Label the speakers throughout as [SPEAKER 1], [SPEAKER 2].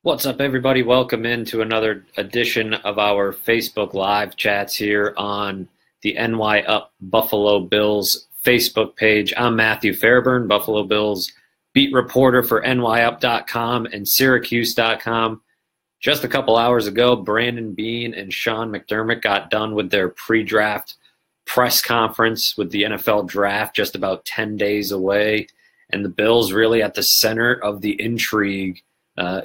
[SPEAKER 1] What's up, everybody? Welcome into another edition of our Facebook Live chats here on the NY Up Buffalo Bills Facebook page. I'm Matthew Fairburn, Buffalo Bills beat reporter for nyup.com and Syracuse.com. Just a couple hours ago, Brandon Beane and Sean McDermott got done with their pre-draft press conference with the NFL draft just about 10 days away, and the Bills really at the center of the intrigue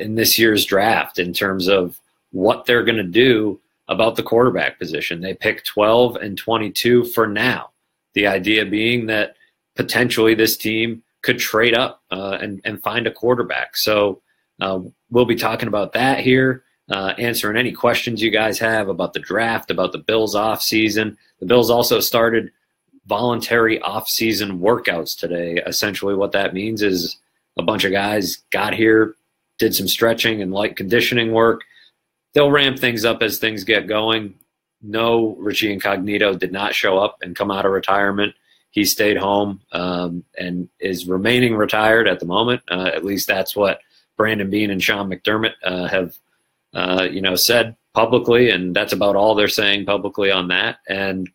[SPEAKER 1] in this year's draft in terms of what they're going to do about the quarterback position. They pick 12 and 22 for now. The idea being that potentially this team could trade up and find a quarterback. So we'll be talking about that here, answering any questions you guys have about the draft, about the Bills offseason. The Bills also started voluntary offseason workouts today. Essentially what that means is a bunch of guys got here, did some stretching and light conditioning work. They'll ramp things up as things get going. No, Richie Incognito did not show up and come out of retirement. He stayed home and is remaining retired at the moment. At least that's what Brandon Beane and Sean McDermott have said publicly, and that's about all they're saying publicly on that. And,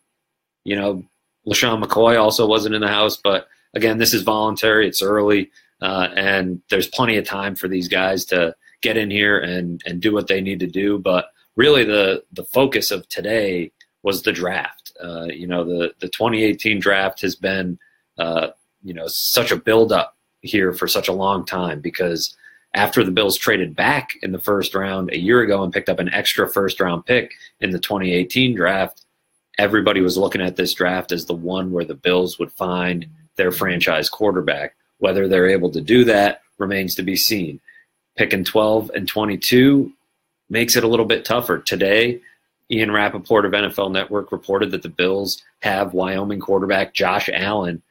[SPEAKER 1] LaShawn McCoy also wasn't in the house, but again, this is voluntary. It's early. And there's plenty of time for these guys to get in here and do what they need to do. But really the focus of today was the draft. The 2018 draft has been, such a buildup here for such a long time, because after the Bills traded back in the first round a year ago and picked up an extra first-round pick in the 2018 draft, everybody was looking at this draft as the one where the Bills would find their franchise quarterback. Whether they're able to do that remains to be seen. Picking 12 and 22 makes it a little bit tougher. Today, Ian Rappaport of NFL Network reported that the Bills have Wyoming quarterback Josh Allen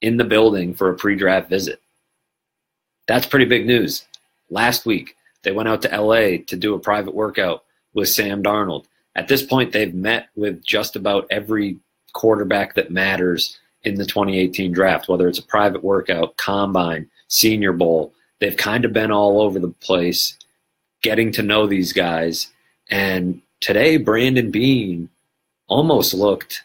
[SPEAKER 1] in the building for a pre-draft visit. That's pretty big news. Last week, they went out to LA to do a private workout with Sam Darnold. At this point, they've met with just about every quarterback that matters in the 2018 draft, whether it's a private workout, combine, Senior Bowl. They've kind of been all over the place getting to know these guys. And today, Brandon Beane almost looked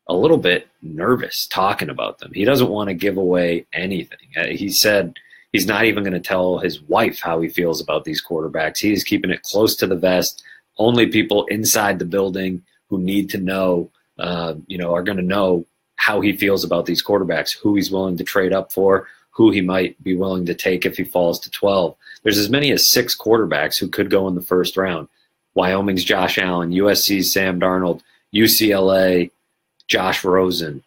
[SPEAKER 1] a little bit nervous talking about them. He doesn't want to give away anything. He said he's not even going to tell his wife how he feels about these quarterbacks. He is keeping it close to the vest. Only people inside the building who need to know, are going to know how he feels about these quarterbacks, who he's willing to trade up for, who he might be willing to take if he falls to 12. There's as many as 6 quarterbacks who could go in the first round. Wyoming's Josh Allen, USC's Sam Darnold, UCLA, Josh Rosen,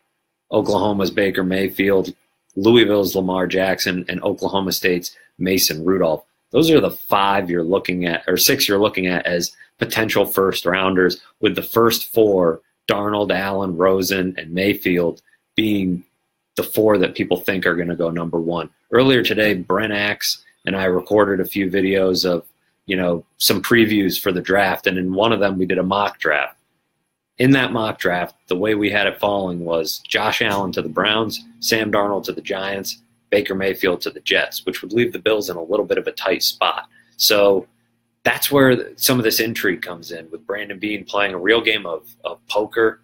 [SPEAKER 1] Oklahoma's Baker Mayfield, Louisville's Lamar Jackson, and Oklahoma State's Mason Rudolph. Those are the 5 you're looking at, or 6 you're looking at as potential first rounders, with the first 4, Darnold, Allen, Rosen, and Mayfield, being the 4 that people think are going to go number 1. Earlier today, Brent Axe and I recorded a few videos of, some previews for the draft, and in one of them we did a mock draft. In that mock draft, the way we had it falling was Josh Allen to the Browns, Sam Darnold to the Giants, Baker Mayfield to the Jets, which would leave the Bills in a little bit of a tight spot. So that's where some of this intrigue comes in, with Brandon Beane playing a real game of poker.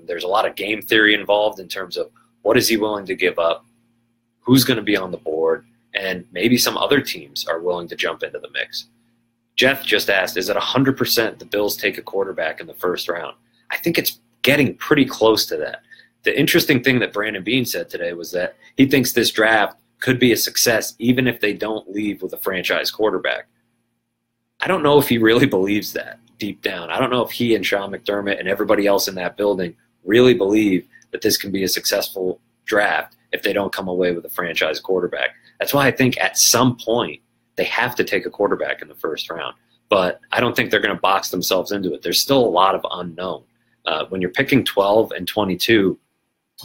[SPEAKER 1] There's a lot of game theory involved in terms of what is he willing to give up, who's going to be on the board, and maybe some other teams are willing to jump into the mix. Jeff just asked, is it 100% the Bills take a quarterback in the first round? I think it's getting pretty close to that. The interesting thing that Brandon Beane said today was that he thinks this draft could be a success even if they don't leave with a franchise quarterback. I don't know if he really believes that deep down. I don't know if he and Sean McDermott and everybody else in that building really believe that this can be a successful draft if they don't come away with a franchise quarterback. That's why I think at some point they have to take a quarterback in the first round. But I don't think they're going to box themselves into it. There's still a lot of unknown. When you're picking 12 and 22,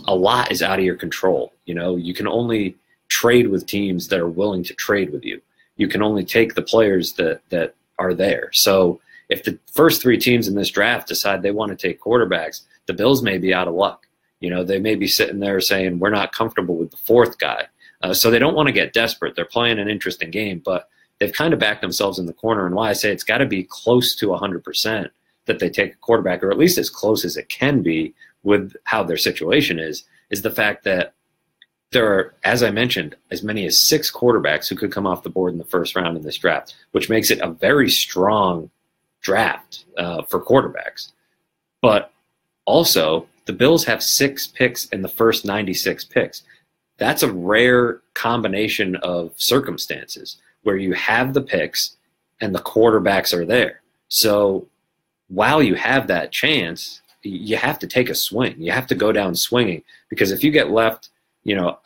[SPEAKER 1] a lot is out of your control. You can only trade with teams that are willing to trade with you. You can only take the players that are there. So if the first 3 teams in this draft decide they want to take quarterbacks, the Bills may be out of luck. They may be sitting there saying, we're not comfortable with the 4th guy. So they don't want to get desperate. They're playing an interesting game, but they've kind of backed themselves in the corner. And why I say it's got to be close to 100% that they take a quarterback, or at least as close as it can be with how their situation is the fact that there are, as I mentioned, as many as 6 quarterbacks who could come off the board in the first round in this draft, which makes it a very strong draft for quarterbacks. But also, the Bills have 6 picks in the first 96 picks. That's a rare combination of circumstances where you have the picks and the quarterbacks are there. So while you have that chance, you have to take a swing. You have to go down swinging, because if you get left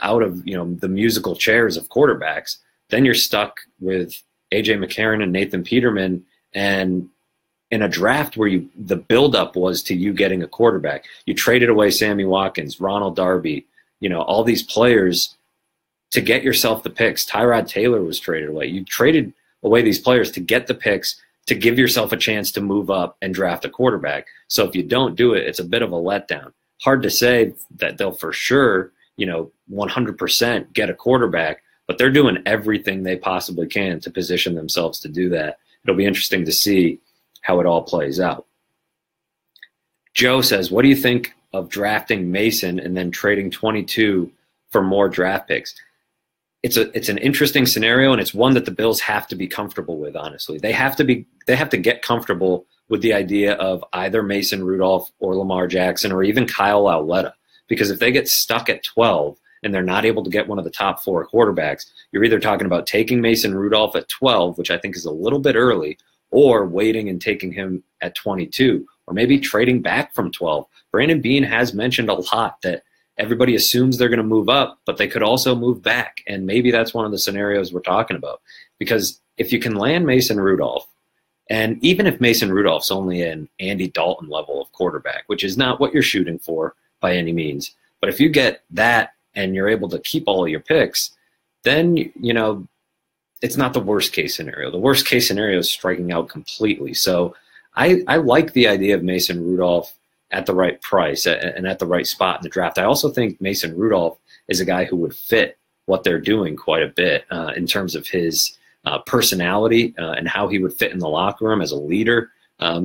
[SPEAKER 1] out of, the musical chairs of quarterbacks, then you're stuck with A.J. McCarron and Nathan Peterman. And in a draft where the buildup was to you getting a quarterback, you traded away Sammy Watkins, Ronald Darby, all these players to get yourself the picks. Tyrod Taylor was traded away. You traded away these players to get the picks to give yourself a chance to move up and draft a quarterback. So if you don't do it, it's a bit of a letdown. Hard to say that they'll for sure 100% get a quarterback, but they're doing everything they possibly can to position themselves to do that. It'll be interesting to see how it all plays out. Joe says, what do you think of drafting Mason and then trading 22 for more draft picks? It's an interesting scenario, and it's one that the Bills have to be comfortable with, honestly. They have to get comfortable with the idea of either Mason Rudolph or Lamar Jackson or even Kyle Lauletta. Because if they get stuck at 12 and they're not able to get one of the top 4 quarterbacks, you're either talking about taking Mason Rudolph at 12, which I think is a little bit early, or waiting and taking him at 22, or maybe trading back from 12. Brandon Beane has mentioned a lot that everybody assumes they're going to move up, but they could also move back. And maybe that's one of the scenarios we're talking about. Because if you can land Mason Rudolph, and even if Mason Rudolph's only an Andy Dalton level of quarterback, which is not what you're shooting for by any means, but if you get that and you're able to keep all of your picks, then, it's not the worst case scenario. The worst case scenario is striking out completely. So I like the idea of Mason Rudolph at the right price and at the right spot in the draft. I also think Mason Rudolph is a guy who would fit what they're doing quite a bit in terms of his personality and how he would fit in the locker room as a leader.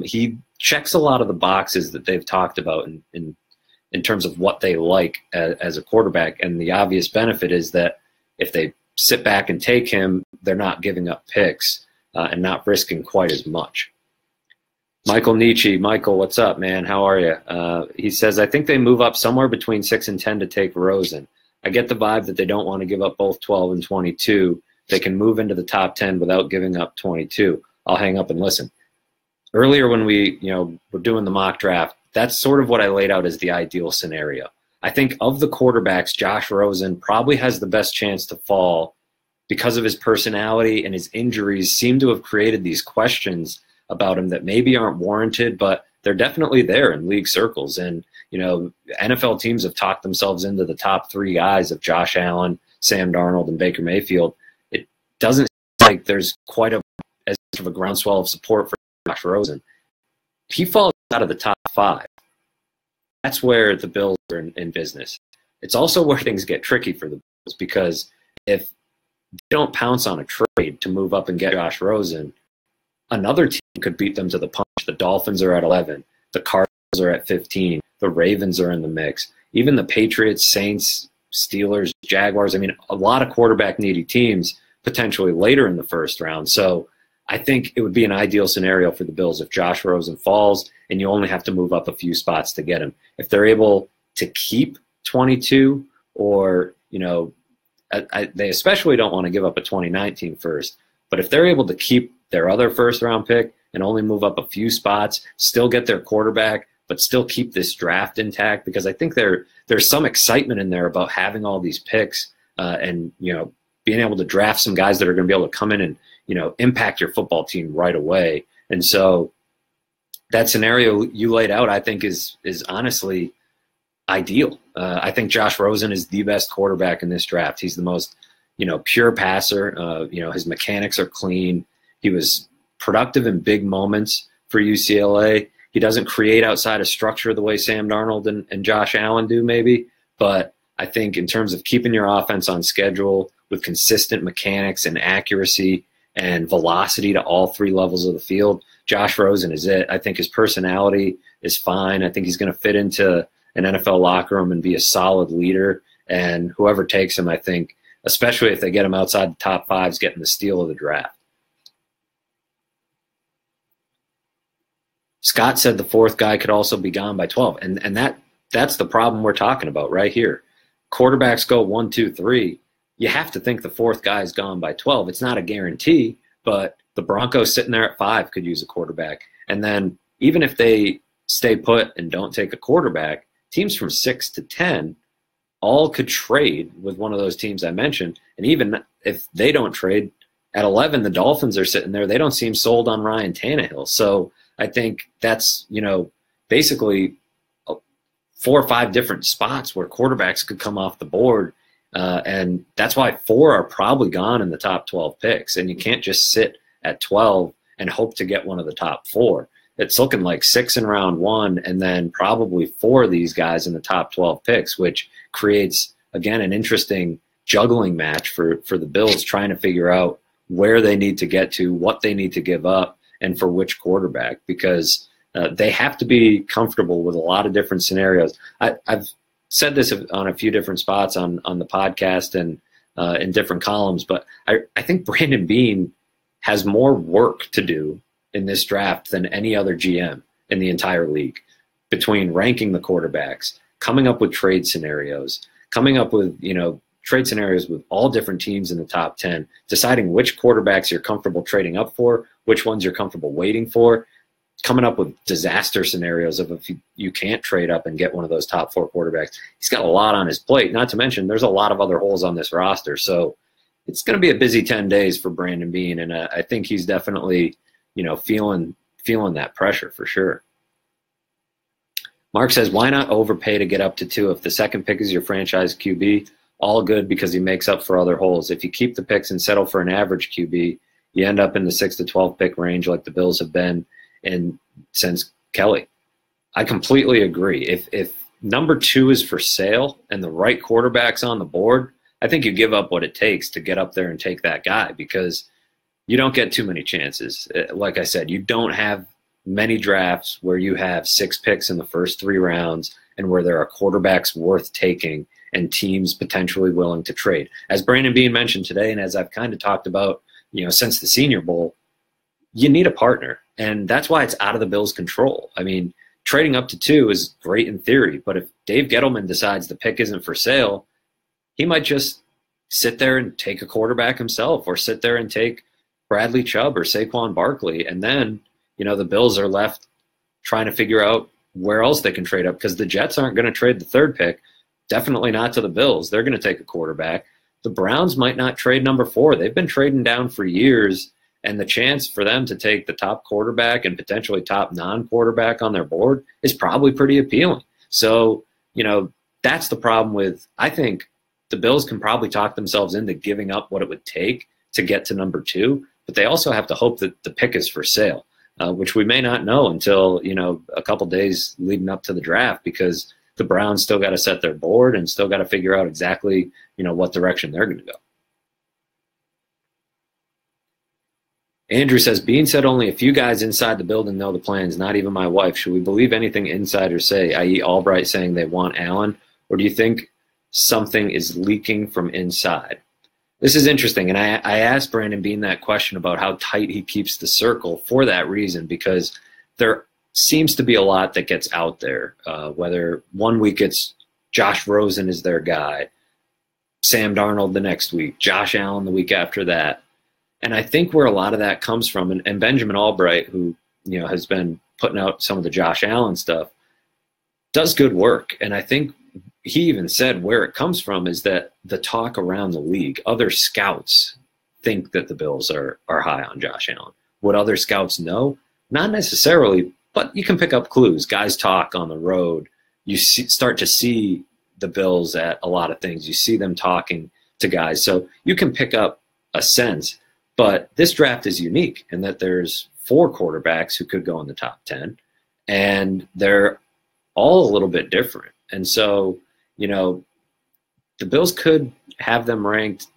[SPEAKER 1] He checks a lot of the boxes that they've talked about in terms of what they like as a quarterback. And the obvious benefit is that if they sit back and take him, they're not giving up picks and not risking quite as much. Michael Nietzsche. Michael, what's up, man? How are you? He says, I think they move up somewhere between 6 and 10 to take Rosen. I get the vibe that they don't want to give up both 12 and 22. They can move into the top 10 without giving up 22. I'll hang up and listen. Earlier when we were doing the mock draft, that's sort of what I laid out as the ideal scenario. I think of the quarterbacks, Josh Rosen probably has the best chance to fall because of his personality, and his injuries seem to have created these questions about him that maybe aren't warranted, but they're definitely there in league circles. And, NFL teams have talked themselves into the top 3 guys of Josh Allen, Sam Darnold, and Baker Mayfield. It doesn't seem like there's quite as much of a groundswell of support for Josh Rosen. If he falls out of the top 5, that's where the Bills are in business. It's also where things get tricky for the Bills, because if they don't pounce on a trade to move up and get Josh Rosen, another team could beat them to the punch. The Dolphins are at 11. The Cardinals are at 15. The Ravens are in the mix. Even the Patriots, Saints, Steelers, Jaguars. I mean, a lot of quarterback-needy teams potentially later in the first round. So I think it would be an ideal scenario for the Bills if Josh Rosen falls and you only have to move up a few spots to get him. If they're able to keep 22, or, they especially don't want to give up a 2019 first, but if they're able to keep their other first-round pick and only move up a few spots, still get their quarterback, but still keep this draft intact, because I think there's some excitement in there about having all these picks and, being able to draft some guys that are going to be able to come in and, impact your football team right away. And so that scenario you laid out, I think, is honestly ideal. I think Josh Rosen is the best quarterback in this draft. He's the most, pure passer. His mechanics are clean. He was productive in big moments for UCLA. He doesn't create outside of structure the way Sam Darnold and Josh Allen do, maybe. But I think in terms of keeping your offense on schedule with consistent mechanics and accuracy and velocity to all three levels of the field, Josh Rosen is it. I think his personality is fine. I think he's going to fit into an NFL locker room and be a solid leader. And whoever takes him, I think, especially if they get him outside the top 5, is getting the steal of the draft. Scott said the fourth guy could also be gone by 12. And that's the problem we're talking about right here. Quarterbacks go 1, 2, 3. You have to think the fourth guy is gone by 12. It's not a guarantee, but the Broncos sitting there at 5 could use a quarterback. And then even if they stay put and don't take a quarterback, teams from 6 to 10 all could trade with one of those teams I mentioned. And even if they don't trade, at 11, the Dolphins are sitting there. They don't seem sold on Ryan Tannehill. So I think that's, basically 4 or 5 different spots where quarterbacks could come off the board. And that's why 4 are probably gone in the top 12 picks. And you can't just sit at 12 and hope to get one of the top 4. It's looking like 6 in round 1 and then probably 4 of these guys in the top 12 picks, which creates, again, an interesting juggling match for the Bills trying to figure out where they need to get to, what they need to give up, and for which quarterback, because they have to be comfortable with a lot of different scenarios. I've said this on a few different spots on the podcast and in different columns, but I think Brandon Beane has more work to do in this draft than any other GM in the entire league, between ranking the quarterbacks, coming up with trade scenarios, coming up with, trade scenarios with all different teams in the top 10, deciding which quarterbacks you're comfortable trading up for, which ones you're comfortable waiting for, coming up with disaster scenarios of if you can't trade up and get one of those top 4 quarterbacks. He's got a lot on his plate, not to mention there's a lot of other holes on this roster. So it's going to be a busy 10 days for Brandon Beane, and I think he's definitely, feeling that pressure for sure. Mark says, why not overpay to get up to 2 if the second pick is your franchise QB? All good because he makes up for other holes. If you keep the picks and settle for an average QB, you end up in the 6 to 12 pick range like the Bills have been in since Kelly. I completely agree. If number 2 is for sale and the right quarterback's on the board, I think you give up what it takes to get up there and take that guy, because you don't get too many chances. Like I said, you don't have many drafts where you have 6 picks in the first 3 rounds and where there are quarterbacks worth taking and teams potentially willing to trade. As Brandon Beane mentioned today, and as I've kind of talked about, since the Senior Bowl, you need a partner. And that's why it's out of the Bills' control. I mean, trading up to 2 is great in theory, but if Dave Gettleman decides the pick isn't for sale, he might just sit there and take a quarterback himself, or sit there and take Bradley Chubb or Saquon Barkley. And then, the Bills are left trying to figure out where else they can trade up, because the Jets aren't going to trade the 3rd pick. Definitely not to the Bills. They're going to take a quarterback. The Browns might not trade number 4. They've been trading down for years, and the chance for them to take the top quarterback and potentially top non-quarterback on their board is probably pretty appealing. So, that's the problem with, I think the Bills can probably talk themselves into giving up what it would take to get to number 2, but they also have to hope that the pick is for sale, which we may not know until, a couple days leading up to the draft, because the Browns still got to set their board and still got to figure out exactly, what direction they're going to go. Andrew says, Beane said only a few guys inside the building know the plans, not even my wife. Should we believe anything insiders say, i.e. Albright saying they want Allen, or do you think something is leaking from inside? This is interesting, and I asked Brandon Beane that question about how tight he keeps the circle for that reason, because there seems to be a lot that gets out there, whether one week it's Josh Rosen is their guy, Sam Darnold the next week, Josh Allen the week after that. And I think where a lot of that comes from, and Benjamin Albright, who has been putting out some of the Josh Allen stuff, does good work. And I think he even said where it comes from is that the talk around the league, other scouts think that the Bills are high on Josh Allen. Would other scouts know? Not necessarily, but you can pick up clues. Guys talk on the road. You start to see the Bills at a lot of things. You see them talking to guys. So you can pick up a sense. But this draft is unique in that there's 4 quarterbacks who could go in the top 10, and they're all a little bit different. And so, the Bills could have them ranked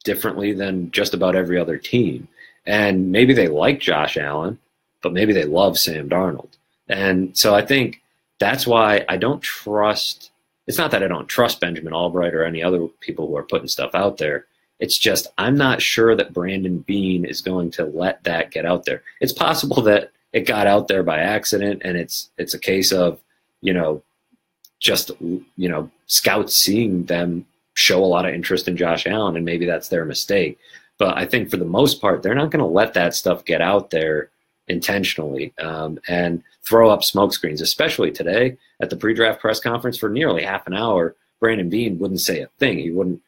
[SPEAKER 1] differently than just about every other team. And maybe they like Josh Allen, but maybe they love Sam Darnold. And so I think that's why I don't trust – it's not that I don't trust Benjamin Albright or any other people who are putting stuff out there. It's just I'm not sure that Brandon Beane is going to let that get out there. It's possible that it got out there by accident, and it's a case of, just, scouts seeing them show a lot of interest in Josh Allen, and maybe that's their mistake. But I think for the most part, they're not going to let that stuff get out there intentionally and throw up smoke screens, especially today at the pre-draft press conference for nearly half an hour. Brandon Beane wouldn't say a thing. He wouldn't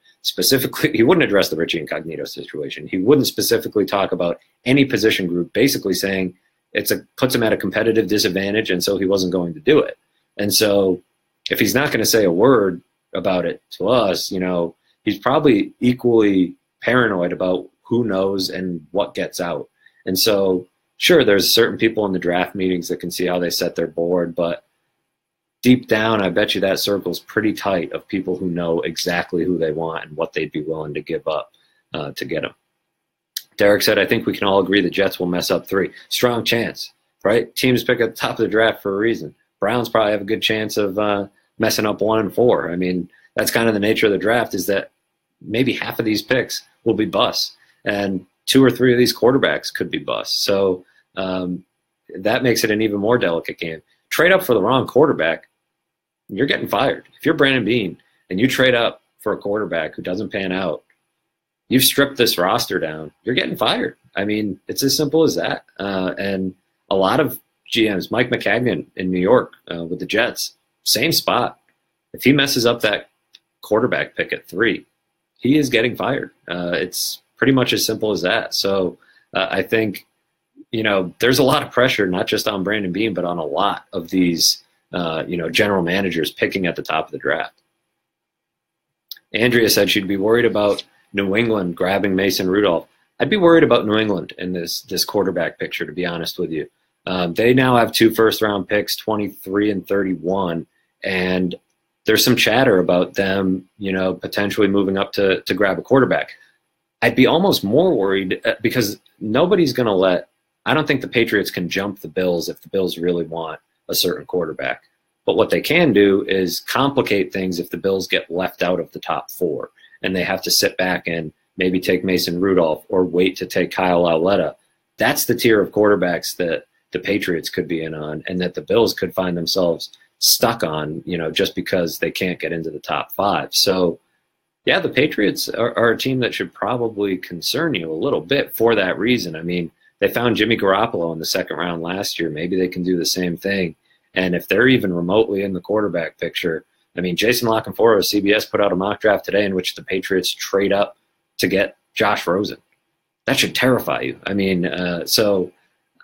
[SPEAKER 1] address the Richie Incognito situation. He wouldn't specifically talk about any position group, basically saying puts him at a competitive disadvantage, and so he wasn't going to do it. And so if he's not going to say a word about it to us, he's probably equally paranoid about who knows and what gets out. And so, sure, there's certain people in the draft meetings that can see how they set their board, but deep down, I bet you that circle's pretty tight of people who know exactly who they want and what they'd be willing to give up to get them. Derek said, I think we can all agree the Jets will mess up 3. Strong chance, right? Teams pick at the top of the draft for a reason. Browns probably have a good chance of messing up 1 and 4. I mean, that's kind of the nature of the draft, is that maybe half of these picks will be busts, and 2 or 3 of these quarterbacks could be busts. So that makes it an even more delicate game. Trade up for the wrong quarterback, you're getting fired. If you're Brandon Beane and you trade up for a quarterback who doesn't pan out, you've stripped this roster down, you're getting fired. I mean, it's as simple as that. And a lot of GMs, Mike McCagnon in New York with the Jets, same spot. If he messes up that quarterback pick at 3, he is getting fired. It's pretty much as simple as that. So I think, there's a lot of pressure, not just on Brandon Beane, but on a lot of these, general managers picking at the top of the draft. Andrea said she'd be worried about New England grabbing Mason Rudolph. I'd be worried about New England in this quarterback picture, to be honest with you. They now have 2 first-round picks, 23 and 31, and there's some chatter about them, potentially moving up to grab a quarterback. I'd be almost more worried because nobody's going to I don't think the Patriots can jump the Bills if the Bills really want a certain quarterback. But what they can do is complicate things if the Bills get left out of the top 4 and they have to sit back and maybe take Mason Rudolph or wait to take Kyle Lauletta. That's the tier of quarterbacks that the Patriots could be in on, and that the Bills could find themselves stuck on, just because they can't get into the top 5. So, yeah, the Patriots are a team that should probably concern you a little bit for that reason. I mean, they found Jimmy Garoppolo in the 2nd round last year. Maybe they can do the same thing. And if they're even remotely in the quarterback picture, I mean, Jason Lockenfora of CBS put out a mock draft today in which the Patriots trade up to get Josh Rosen. That should terrify you. I mean, so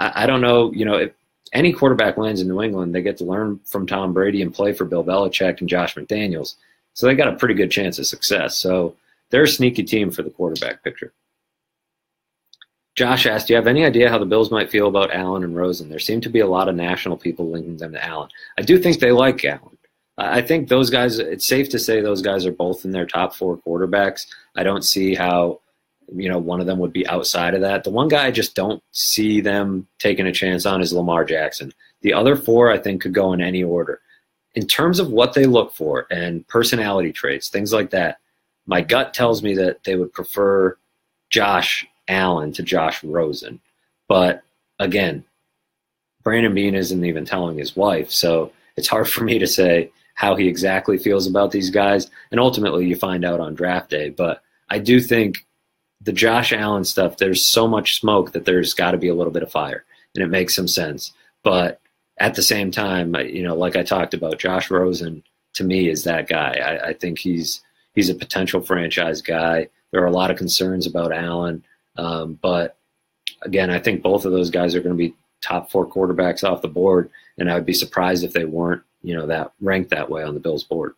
[SPEAKER 1] I don't know, if any quarterback lands in New England, they get to learn from Tom Brady and play for Bill Belichick and Josh McDaniels. So they got a pretty good chance of success. So they're a sneaky team for the quarterback picture. Josh asked, do you have any idea how the Bills might feel about Allen and Rosen? There seem to be a lot of national people linking them to Allen. I do think they like Allen. I think those guys, it's safe to say those guys are both in their top 4 quarterbacks. I don't see how, one of them would be outside of that. The one guy I just don't see them taking a chance on is Lamar Jackson. The other 4, I think, could go in any order. In terms of what they look for and personality traits, things like that, my gut tells me that they would prefer Josh Allen to Josh Rosen. But again, Brandon Beane isn't even telling his wife, so it's hard for me to say how he exactly feels about these guys. And ultimately, you find out on draft day. But I do think the Josh Allen stuff, there's so much smoke that there's got to be a little bit of fire, and it makes some sense. But at the same time, like I talked about, Josh Rosen to me is that guy. I think he's a potential franchise guy. There are a lot of concerns about Allen. But again, I think both of those guys are going to be top 4 quarterbacks off the board, and I would be surprised if they weren't, that ranked that way on the Bills board.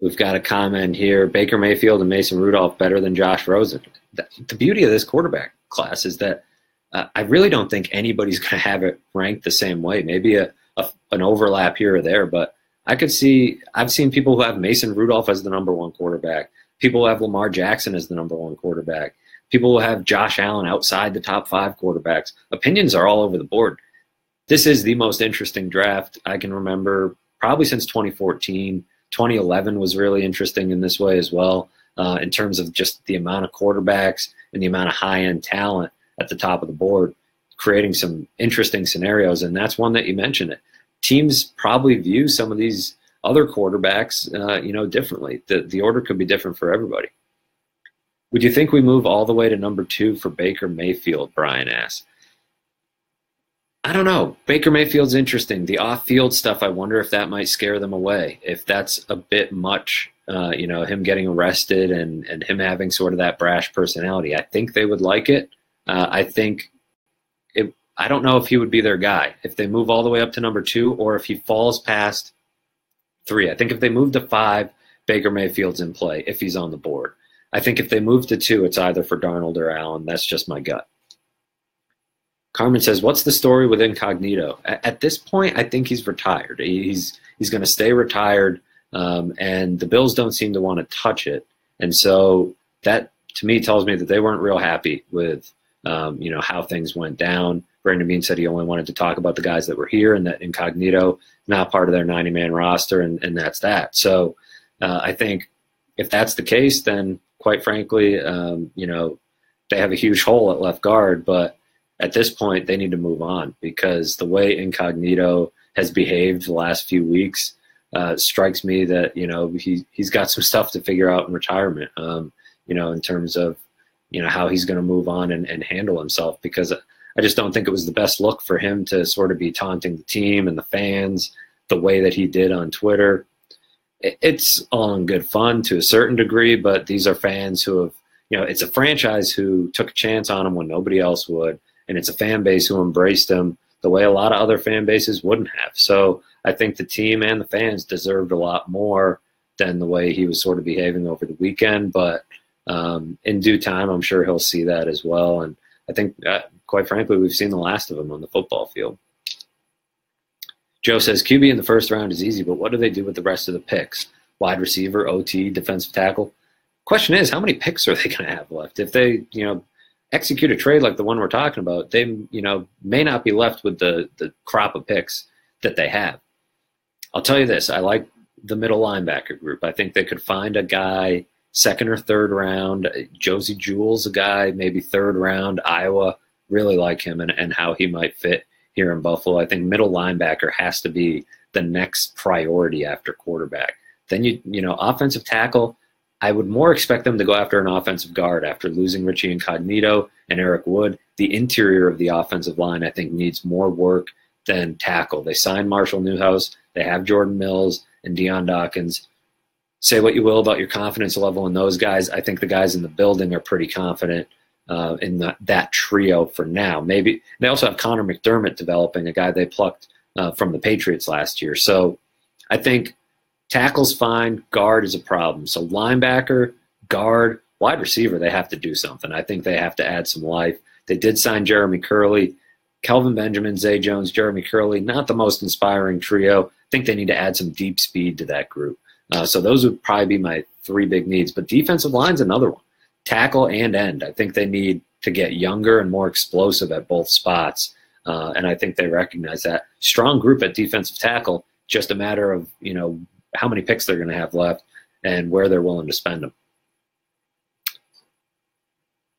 [SPEAKER 1] We've got a comment here: Baker Mayfield and Mason Rudolph better than Josh Rosen. The beauty of this quarterback class is that I really don't think anybody's going to have it ranked the same way. Maybe an overlap here or there, but I've seen people who have Mason Rudolph as the number 1 quarterback. People will have Lamar Jackson as the number 1 quarterback. People will have Josh Allen outside the top 5 quarterbacks. Opinions are all over the board. This is the most interesting draft I can remember probably since 2014. 2011 was really interesting in this way as well, in terms of just the amount of quarterbacks and the amount of high-end talent at the top of the board, creating some interesting scenarios, and that's one that you mentioned it. Teams probably view some of these other quarterbacks, differently. The order could be different for everybody. Would you think we move all the way to number 2 for Baker Mayfield, Brian asks? I don't know. Baker Mayfield's interesting. The off-field stuff, I wonder if that might scare them away. If that's a bit much, him getting arrested and him having sort of that brash personality. I think they would like it. I don't know if he would be their guy if they move all the way up to number 2 or if he falls past 3. I think if they move to 5, Baker Mayfield's in play if he's on the board. I think if they move to 2, it's either for Darnold or Allen. That's just my gut. Carmen says, what's the story with Incognito? At this point, I think he's retired. He's going to stay retired, and the Bills don't seem to want to touch it. And so that, to me, tells me that they weren't real happy with how things went down. Brandon Beane said he only wanted to talk about the guys that were here and that Incognito not part of their 90-man roster, and that's that. So I think if that's the case, then quite frankly, they have a huge hole at left guard. But at this point, they need to move on because the way Incognito has behaved the last few weeks strikes me that, he's got some stuff to figure out in retirement, in terms of, how he's going to move on and handle himself, because I just don't think it was the best look for him to sort of be taunting the team and the fans the way that he did on Twitter. It's all in good fun to a certain degree, but these are fans who have, it's a franchise who took a chance on him when nobody else would, and it's a fan base who embraced him the way a lot of other fan bases wouldn't have. So I think the team and the fans deserved a lot more than the way he was sort of behaving over the weekend, but in due time, I'm sure he'll see that as well. And I think, quite frankly, we've seen the last of him on the football field. Joe says, QB in the first round is easy, but what do they do with the rest of the picks? Wide receiver, OT, defensive tackle? Question is, how many picks are they going to have left? If they, execute a trade like the one we're talking about, they, may not be left with the crop of picks that they have. I'll tell you this, I like the middle linebacker group. I think they could find a guy second or third round. Josie Jewell's a guy, maybe third round. Iowa, really like him and how he might fit here in Buffalo. I think middle linebacker has to be the next priority after quarterback. Then offensive tackle, I would more expect them to go after an offensive guard after losing Richie Incognito and Eric Wood. The interior of the offensive line, I think, needs more work than tackle. They signed Marshall Newhouse. They have Jordan Mills and Deion Dawkins. Say what you will about your confidence level in those guys. I think the guys in the building are pretty confident in that trio for now. Maybe they also have Connor McDermott developing, a guy they plucked from the Patriots last year. So I think tackle's fine. Guard is a problem. So linebacker, guard, wide receiver, they have to do something. I think they have to add some life. They did sign Jeremy Curley. Kelvin Benjamin, Zay Jones, Jeremy Curley, not the most inspiring trio. I think they need to add some deep speed to that group. So those would probably be my 3 big needs. But defensive line's another one. Tackle and end. I think they need to get younger and more explosive at both spots. And I think they recognize that. Strong group at defensive tackle, just a matter of, how many picks they're going to have left and where they're willing to spend them.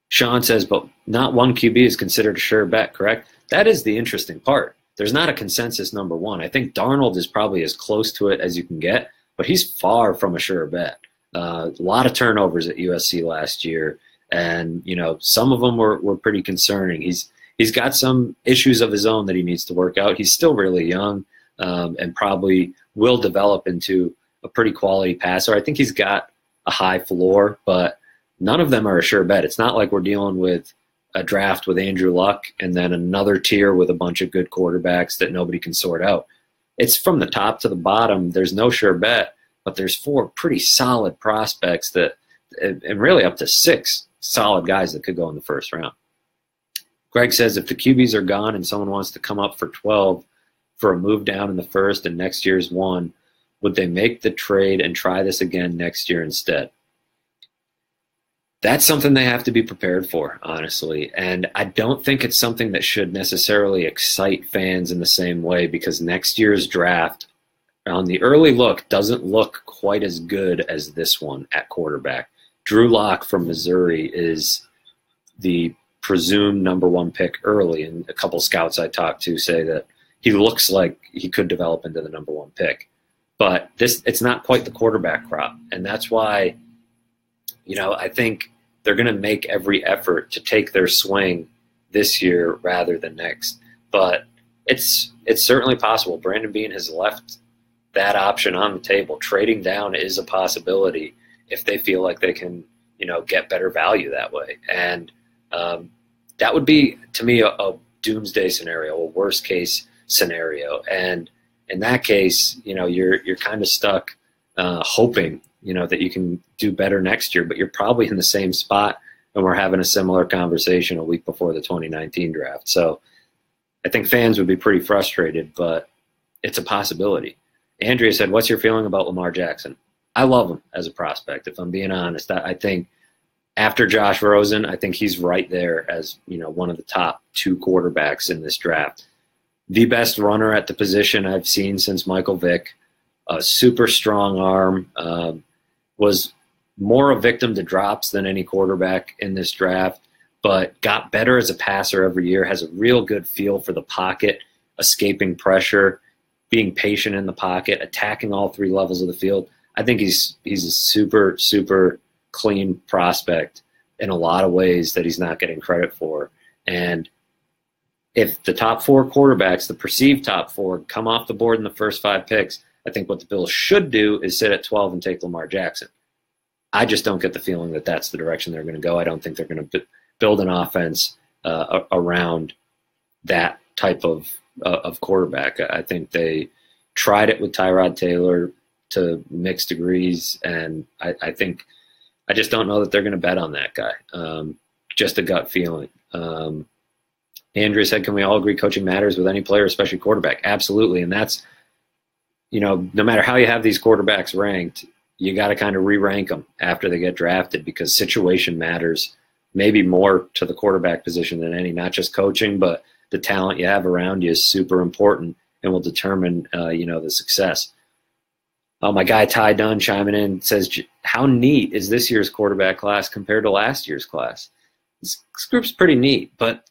[SPEAKER 1] Sean says, but not one QB is considered a sure bet, correct? That is the interesting part. There's not a consensus number 1. I think Darnold is probably as close to it as you can get, but he's far from a sure bet. A lot of turnovers at USC last year, and some of them were pretty concerning. He's got some issues of his own that he needs to work out. He's still really young, and probably will develop into a pretty quality passer. I think he's got a high floor, but none of them are a sure bet. It's not like we're dealing with a draft with Andrew Luck and then another tier with a bunch of good quarterbacks that nobody can sort out. It's from the top to the bottom. There's no sure bet, but there's 4 pretty solid prospects and really up to 6 solid guys that could go in the first round. Greg says, if the QBs are gone and someone wants to come up for 12 for a move down in the first and next year's 1, would they make the trade and try this again next year instead? That's something they have to be prepared for, honestly. And I don't think it's something that should necessarily excite fans in the same way, because next year's draft, on the early look, doesn't look quite as good as this one at quarterback. Drew Lock from Missouri is the presumed number one pick early, and a couple scouts I talked to say that he looks like he could develop into the number one pick. But it's not quite the quarterback crop, and that's why, I think they're going to make every effort to take their swing this year rather than next. But it's certainly possible. Brandon Beane has left that option on the table. Trading down is a possibility if they feel like they can, get better value that way. And that would be, to me, a doomsday scenario, a worst case scenario. And in that case, you're kind of stuck hoping, that you can do better next year, but you're probably in the same spot, and we're having a similar conversation a week before the 2019 draft. So I think fans would be pretty frustrated, but it's a possibility. Andrea said, what's your feeling about Lamar Jackson? I love him as a prospect, if I'm being honest. I think after Josh Rosen, I think he's right there as, one of the top two quarterbacks in this draft. The best runner at the position I've seen since Michael Vick. A super strong arm, was more a victim to drops than any quarterback in this draft, but got better as a passer every year, has a real good feel for the pocket, escaping pressure, being patient in the pocket, attacking all three levels of the field. I think he's a super, super clean prospect in a lot of ways that he's not getting credit for. And if the top four quarterbacks, the perceived top four, come off the board in the first 5 picks, I think what the Bills should do is sit at 12 and take Lamar Jackson. I just don't get the feeling that that's the direction they're going to go. I don't think they're going to build an offense around that type of quarterback. I think they tried it with Tyrod Taylor to mixed degrees, and I just don't know that they're going to bet on that guy. Just a gut feeling. Andrea said, can we all agree coaching matters with any player, especially quarterback? Absolutely, and that's, no matter how you have these quarterbacks ranked, you got to kind of re-rank them after they get drafted, because situation matters maybe more to the quarterback position than any, not just coaching, but the talent you have around you is super important and will determine, the success. My guy Ty Dunn chiming in says, how neat is this year's quarterback class compared to last year's class? This group's pretty neat, but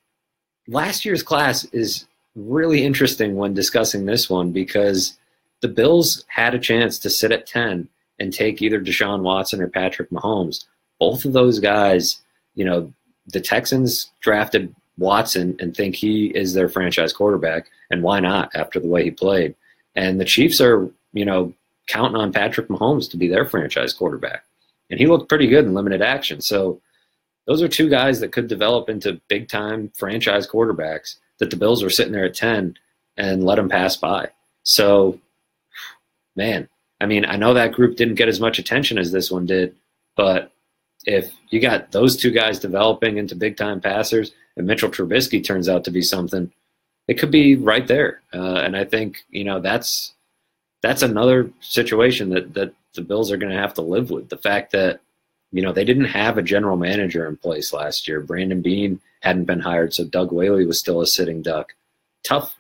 [SPEAKER 1] last year's class is really interesting when discussing this one, because the Bills had a chance to sit at 10 and take either Deshaun Watson or Patrick Mahomes. Both of those guys, the Texans drafted Watson and think he is their franchise quarterback, and why not after the way he played? And the Chiefs are, counting on Patrick Mahomes to be their franchise quarterback. And he looked pretty good in limited action. So those are two guys that could develop into big-time franchise quarterbacks that the Bills were sitting there at 10 and let them pass by. So, man, I know that group didn't get as much attention as this one did, but if you got those two guys developing into big-time passers and Mitchell Trubisky turns out to be something, it could be right there. And I think, that's another situation that the Bills are going to have to live with. The fact that, they didn't have a general manager in place last year. Brandon Beane hadn't been hired, so Doug Whaley was still a sitting duck. Tough,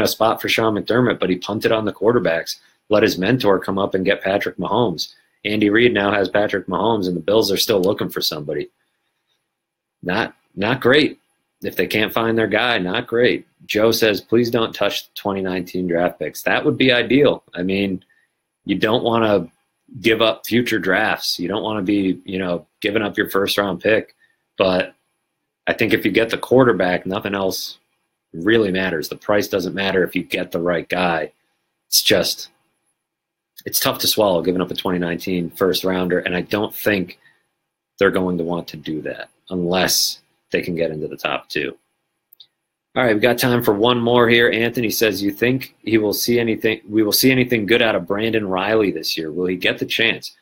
[SPEAKER 1] spot for Sean McDermott, but he punted on the quarterbacks, let his mentor come up and get Patrick Mahomes. Andy Reid now has Patrick Mahomes, and the Bills are still looking for somebody. Not great. If they can't find their guy, not great. Joe says, please don't touch the 2019 draft picks. That would be ideal. You don't want to give up future drafts. You don't want to be, giving up your first-round pick. But I think if you get the quarterback, nothing else really matters. The price doesn't matter if you get the right guy. It's tough to swallow giving up a 2019 first-rounder, and I don't think they're going to want to do that unless they can get into the top 2. All right, we've got time for one more here. Anthony says, you think we will see anything good out of Brandon Riley this year? Will he get the chance?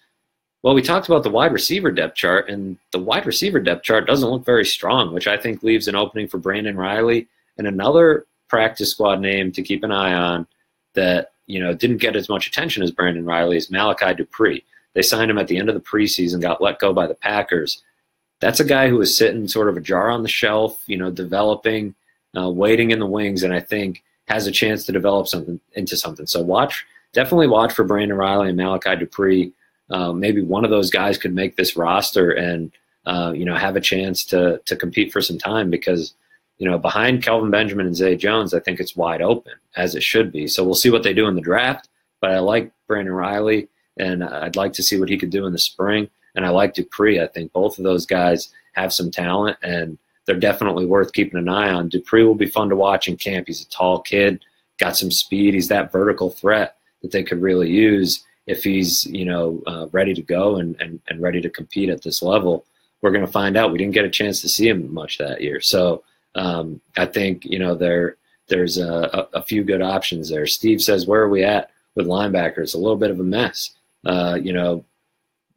[SPEAKER 1] Well, we talked about the wide receiver depth chart, and the wide receiver depth chart doesn't look very strong, which I think leaves an opening for Brandon Riley. And another practice squad name to keep an eye on that, didn't get as much attention as Brandon Riley is Malachi Dupre. They signed him at the end of the preseason, got let go by the Packers. that's a guy who is sitting sort of a jar on the shelf, developing, waiting in the wings, and I think has a chance to develop something into something. So definitely watch for Brandon Riley and Malachi Dupre. Maybe one of those guys could make this roster and have a chance to compete for some time, because behind Kelvin Benjamin and Zay Jones, I think it's wide open, as it should be. So we'll see what they do in the draft, but I like Brandon Riley, and I'd like to see what he could do in the spring. And I like Dupre. I think both of those guys have some talent, and they're definitely worth keeping an eye on. Dupre will be fun to watch in camp. He's a tall kid, got some speed. He's that vertical threat that they could really use if he's ready to go and ready to compete at this level. We're going to find out. We didn't get a chance to see him much that year. So I think there's a few good options there. Steve says, where are we at with linebackers? A little bit of a mess.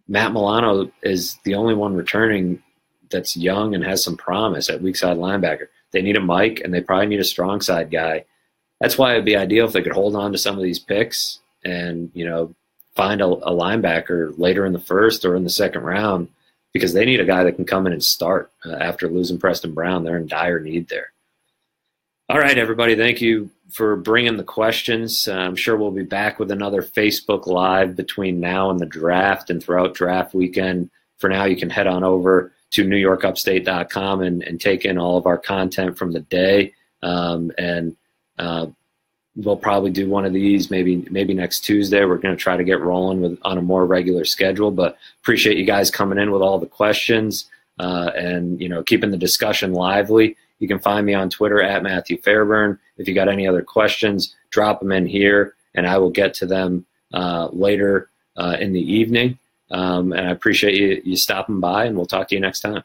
[SPEAKER 1] Matt Milano is the only one returning that's young and has some promise at weak side linebacker. They need a Mike, and they probably need a strong side guy. That's why it'd be ideal if they could hold on to some of these picks and, find a linebacker later in the first or in the second round, because they need a guy that can come in and start after losing Preston Brown. They're in dire need there. All right, everybody. Thank you for bringing the questions. I'm sure we'll be back with another Facebook Live between now and the draft and throughout draft weekend. For now, you can head on over to NewYorkUpstate.com and take in all of our content from the day. We'll probably do one of these maybe next Tuesday. We're going to try to get rolling on a more regular schedule, but appreciate you guys coming in with all the questions and keeping the discussion lively. You can find me on Twitter at Matthew Fairburn. If you got any other questions, drop them in here, and I will get to them later in the evening. And I appreciate you stopping by, and we'll talk to you next time.